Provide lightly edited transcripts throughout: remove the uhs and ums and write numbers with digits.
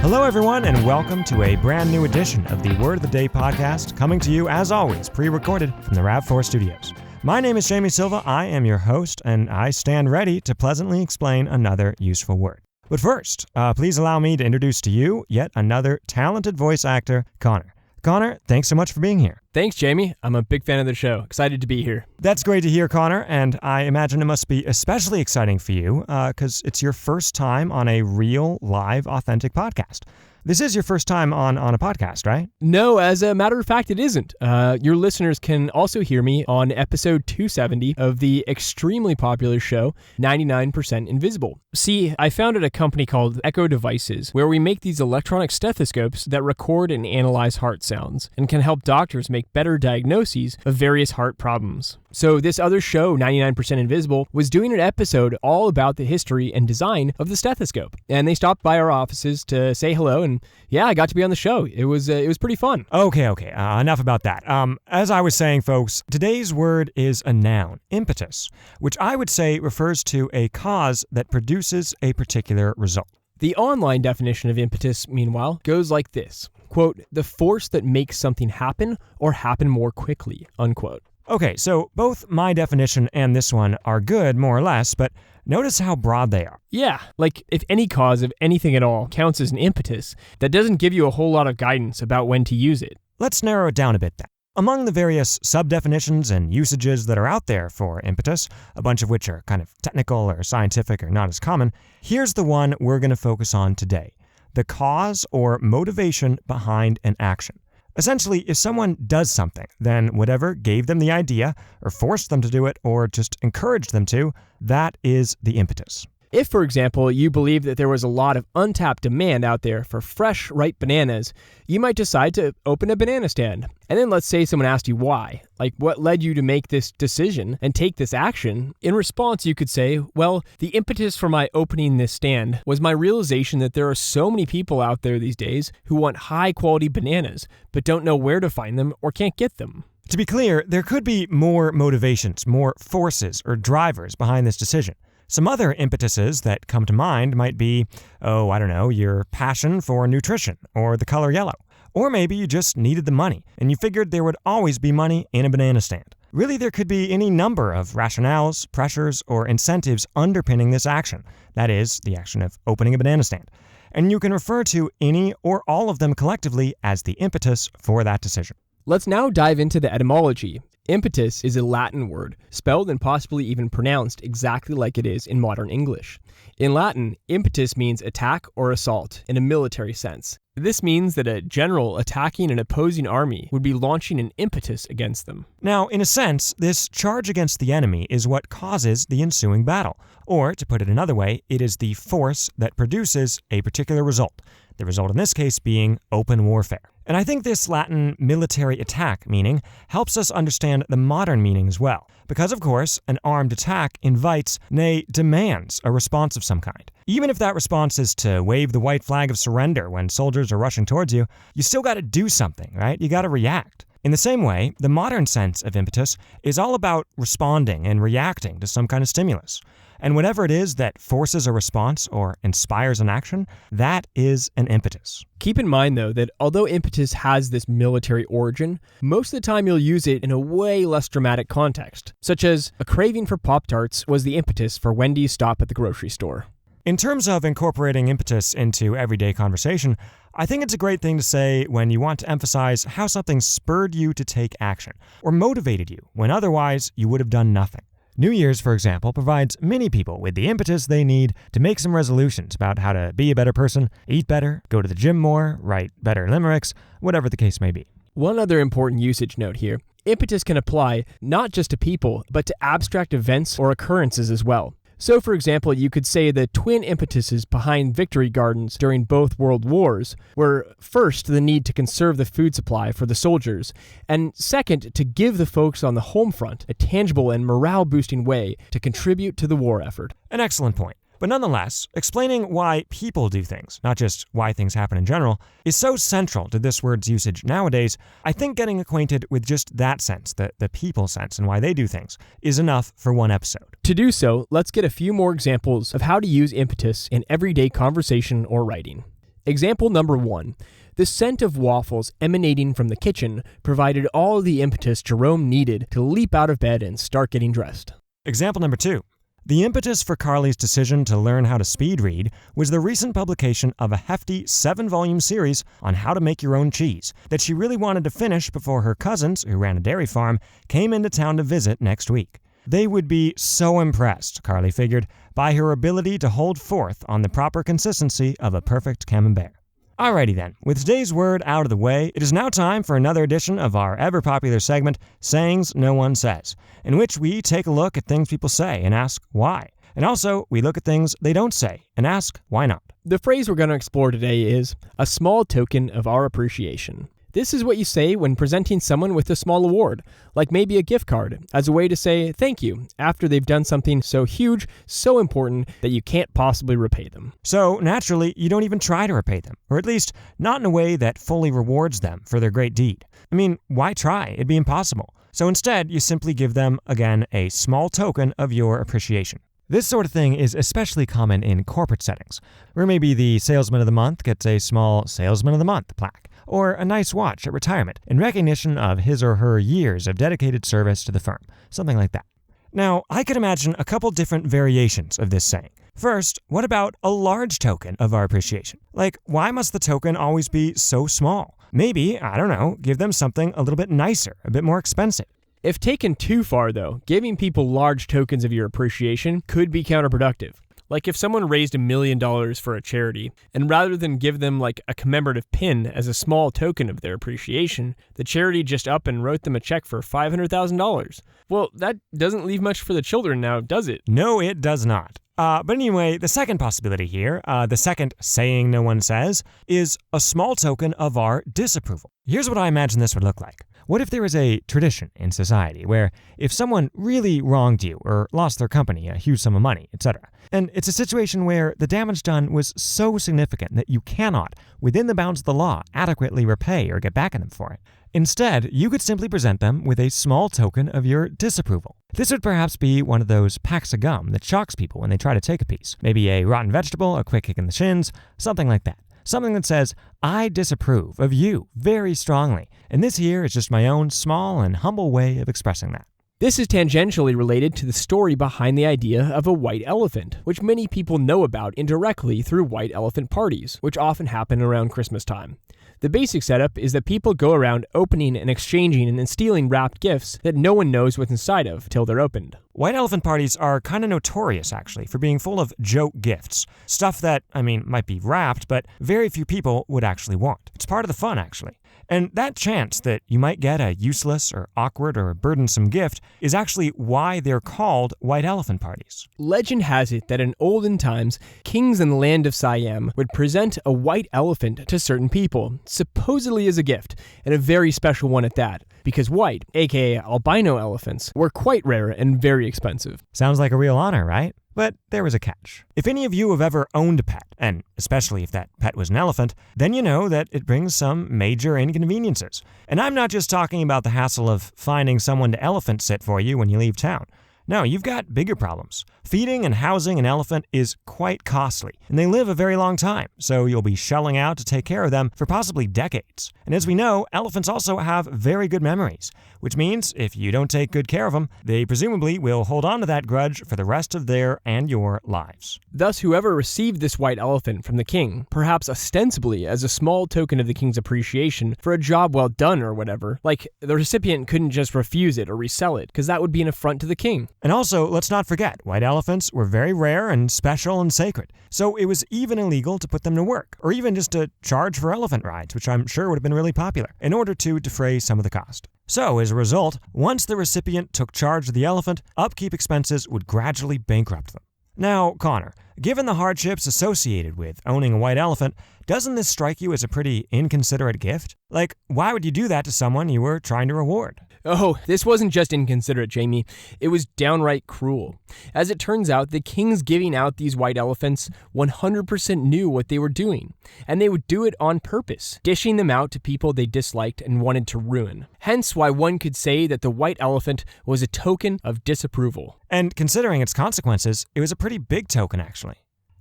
Hello, everyone, and welcome to a brand new edition of the Word of the Day podcast, coming to you, as always, pre-recorded from the RAV4 studios. My name is Jamie Silva, I am your host, and I stand ready to pleasantly explain another useful word. But first, please allow me to introduce to you yet another talented voice actor, Connor. Connor, thanks so much for being here. Thanks, Jamie. I'm a big fan of the show. Excited to be here. That's great to hear, Connor, and I imagine it must be especially exciting for you because it's your first time on a real, live, authentic podcast. This is your first time on a podcast, right? No, as a matter of fact, it isn't. Your listeners can also hear me on episode 270 of the extremely popular show, 99% Invisible. See, I founded a company called Echo Devices, where we make these electronic stethoscopes that record and analyze heart sounds, and can help doctors make better diagnoses of various heart problems. So this other show, 99% Invisible, was doing an episode all about the history and design of the stethoscope. And they stopped by our offices to say hello, and yeah, I got to be on the show. It was pretty fun. Okay. Enough about that. As I was saying, folks, today's word is a noun, impetus, which I would say refers to a cause that produces a particular result. The online definition of impetus, meanwhile, goes like this, quote, the force that makes something happen or happen more quickly, unquote. Okay, so both my definition and this one are good, more or less, but notice how broad they are. Yeah, like if any cause of anything at all counts as an impetus, that doesn't give you a whole lot of guidance about when to use it. Let's narrow it down a bit then. Among the various sub-definitions and usages that are out there for impetus, a bunch of which are kind of technical or scientific or not as common, here's the one we're going to focus on today: the cause or motivation behind an action. Essentially, if someone does something, then whatever gave them the idea, or forced them to do it, or just encouraged them to, that is the impetus. If, for example, you believe that there was a lot of untapped demand out there for fresh, ripe bananas, you might decide to open a banana stand. And then let's say someone asked you why, like what led you to make this decision and take this action. In response, you could say, well, the impetus for my opening this stand was my realization that there are so many people out there these days who want high-quality bananas, but don't know where to find them or can't get them. To be clear, there could be more motivations, more forces or drivers behind this decision. Some other impetuses that come to mind might be, your passion for nutrition or the color yellow. Or maybe you just needed the money and you figured there would always be money in a banana stand. Really, there could be any number of rationales, pressures, or incentives underpinning this action. That is, the action of opening a banana stand. And you can refer to any or all of them collectively as the impetus for that decision. Let's now dive into the etymology. Impetus is a Latin word, spelled and possibly even pronounced exactly like it is in modern English. In Latin, impetus means attack or assault in a military sense. This means that a general attacking an opposing army would be launching an impetus against them. Now, in a sense, this charge against the enemy is what causes the ensuing battle. Or, to put it another way, it is the force that produces a particular result. The result in this case being open warfare. And I think this Latin military attack meaning helps us understand the modern meaning as well. Because, of course, an armed attack invites, nay, demands a response of some kind. Even if that response is to wave the white flag of surrender when soldiers are rushing towards you, you still got to do something, right? You got to react. In the same way, the modern sense of impetus is all about responding and reacting to some kind of stimulus. And whatever it is that forces a response or inspires an action, that is an impetus. Keep in mind, though, that although impetus has this military origin, most of the time you'll use it in a way less dramatic context, such as a craving for Pop-Tarts was the impetus for Wendy's stop at the grocery store. In terms of incorporating impetus into everyday conversation, I think it's a great thing to say when you want to emphasize how something spurred you to take action or motivated you when otherwise you would have done nothing. New Year's, for example, provides many people with the impetus they need to make some resolutions about how to be a better person, eat better, go to the gym more, write better limericks, whatever the case may be. One other important usage note here. Impetus can apply not just to people, but to abstract events or occurrences as well. So, for example, you could say the twin impetuses behind victory gardens during both world wars were, first, the need to conserve the food supply for the soldiers, and second, to give the folks on the home front a tangible and morale-boosting way to contribute to the war effort. An excellent point. But nonetheless, explaining why people do things, not just why things happen in general, is so central to this word's usage nowadays. I think getting acquainted with just that sense, the people sense, and why they do things, is enough for one episode. To do so, let's get a few more examples of how to use impetus in everyday conversation or writing. Example number 1. The scent of waffles emanating from the kitchen provided all the impetus Jerome needed to leap out of bed and start getting dressed. Example number 2. The impetus for Carly's decision to learn how to speed read was the recent publication of a hefty 7-volume series on how to make your own cheese that she really wanted to finish before her cousins, who ran a dairy farm, came into town to visit next week. They would be so impressed, Carly figured, by her ability to hold forth on the proper consistency of a perfect camembert. Alrighty then, with today's word out of the way, it is now time for another edition of our ever-popular segment, Sayings No One Says, in which we take a look at things people say and ask why. And also, we look at things they don't say and ask why not. The phrase we're going to explore today is a small token of our appreciation. This is what you say when presenting someone with a small award, like maybe a gift card, as a way to say thank you after they've done something so huge, so important that you can't possibly repay them. So, naturally, you don't even try to repay them, or at least not in a way that fully rewards them for their great deed. I mean, why try? It'd be impossible. So instead, you simply give them, again, a small token of your appreciation. This sort of thing is especially common in corporate settings, where maybe the salesman of the month gets a small Salesman of the Month plaque, or a nice watch at retirement in recognition of his or her years of dedicated service to the firm, something like that. Now, I could imagine a couple different variations of this saying. First, what about a large token of our appreciation? Like, why must the token always be so small? Maybe, I don't know, give them something a little bit nicer, a bit more expensive. If taken too far, though, giving people large tokens of your appreciation could be counterproductive. Like if someone raised $1 million for a charity, and rather than give them like a commemorative pin as a small token of their appreciation, the charity just up and wrote them a check for $500,000. Well, that doesn't leave much for the children now, does it? No, it does not. But anyway, the second possibility here, the second saying no one says, is a small token of our disapproval. Here's what I imagine this would look like. What if there was a tradition in society where if someone really wronged you or lost their company a huge sum of money, etc., and it's a situation where the damage done was so significant that you cannot, within the bounds of the law, adequately repay or get back at them for it. Instead, you could simply present them with a small token of your disapproval. This would perhaps be one of those packs of gum that shocks people when they try to take a piece. Maybe a rotten vegetable, a quick kick in the shins, something like that. Something that says, I disapprove of you very strongly, and this here is just my own small and humble way of expressing that. This is tangentially related to the story behind the idea of a white elephant, which many people know about indirectly through white elephant parties, which often happen around Christmas time. The basic setup is that people go around opening and exchanging and stealing wrapped gifts that no one knows what's inside of till they're opened. White elephant parties are kind of notorious, actually, for being full of joke gifts. Stuff that, might be wrapped, but very few people would actually want. It's part of the fun, actually. And that chance that you might get a useless or awkward or burdensome gift is actually why they're called white elephant parties. Legend has it that in olden times, kings in the land of Siam would present a white elephant to certain people, supposedly as a gift, and a very special one at that, because white, aka albino elephants, were quite rare and very expensive. Sounds like a real honor, right? But there was a catch. If any of you have ever owned a pet, and especially if that pet was an elephant, then you know that it brings some major inconveniences. And I'm not just talking about the hassle of finding someone to elephant sit for you when you leave town. No, you've got bigger problems. Feeding and housing an elephant is quite costly, and they live a very long time, so you'll be shelling out to take care of them for possibly decades. And as we know, elephants also have very good memories, which means if you don't take good care of them, they presumably will hold on to that grudge for the rest of their and your lives. Thus, whoever received this white elephant from the king, perhaps ostensibly as a small token of the king's appreciation for a job well done or whatever, like the recipient couldn't just refuse it or resell it, because that would be an affront to the king. And also, let's not forget, white elephants were very rare and special and sacred, so it was even illegal to put them to work, or even just to charge for elephant rides, which I'm sure would have been really popular, in order to defray some of the cost. So, as a result, once the recipient took charge of the elephant, upkeep expenses would gradually bankrupt them. Now, Connor, Given the hardships associated with owning a white elephant, doesn't this strike you as a pretty inconsiderate gift? Like, why would you do that to someone you were trying to reward? Oh, this wasn't just inconsiderate, Jamie. It was downright cruel. As it turns out, the kings giving out these white elephants 100% knew what they were doing, and they would do it on purpose, dishing them out to people they disliked and wanted to ruin. Hence why one could say that the white elephant was a token of disapproval. And considering its consequences, it was a pretty big token, actually.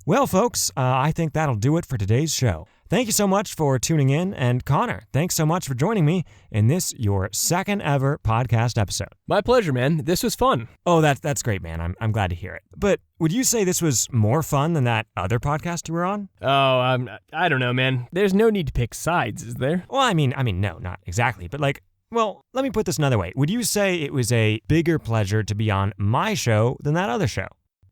Well, folks, I think that'll do it for today's show. Thank you so much for tuning in, and Connor, thanks so much for joining me in this, your second ever podcast episode. My pleasure, man. This was fun. Oh, that's great, man. I'm glad to hear it. But would you say this was more fun than that other podcast you were on? Oh, I don't know, man. There's no need to pick sides, is there? Well, I mean, no, not exactly, but well, let me put this another way. Would you say it was a bigger pleasure to be on my show than that other show?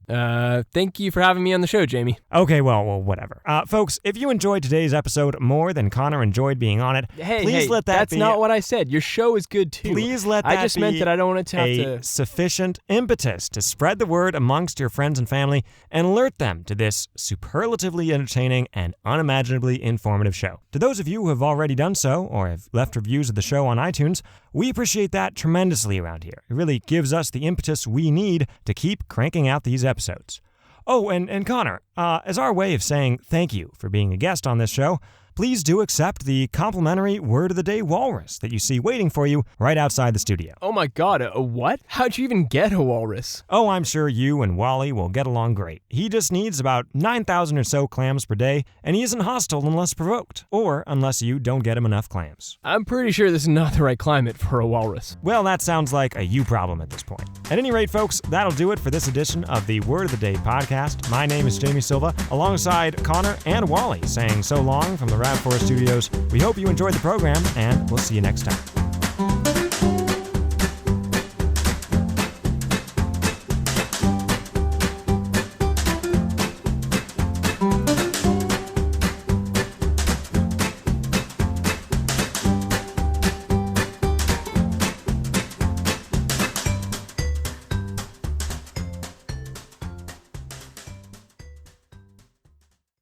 Thank you for having me on the show, Jamie. Okay, well, whatever. Folks, if you enjoyed today's episode more than Connor enjoyed being on it, please let that that's be... not what I said. Your show is good, too. Please let that I just meant that I don't want it to have to... sufficient impetus to spread the word amongst your friends and family and alert them to this superlatively entertaining and unimaginably informative show. To those of you who have already done so or have left reviews of the show on iTunes, we appreciate that tremendously around here. It really gives us the impetus we need to keep cranking out these episodes. Oh, and Connor, as our way of saying thank you for being a guest on this show, please do accept the complimentary Word of the Day walrus that you see waiting for you right outside the studio. Oh my god, a what? How'd you even get a walrus? Oh, I'm sure you and Wally will get along great. He just needs about 9,000 or so clams per day, and he isn't hostile unless provoked, or unless you don't get him enough clams. I'm pretty sure this is not the right climate for a walrus. Well, that sounds like a you problem at this point. At any rate, folks, that'll do it for this edition of the Word of the Day podcast. My name is Jamie Silva, alongside Connor and Wally, saying so long from the RAV4 Studios. We hope you enjoyed the program, and we'll see you next time.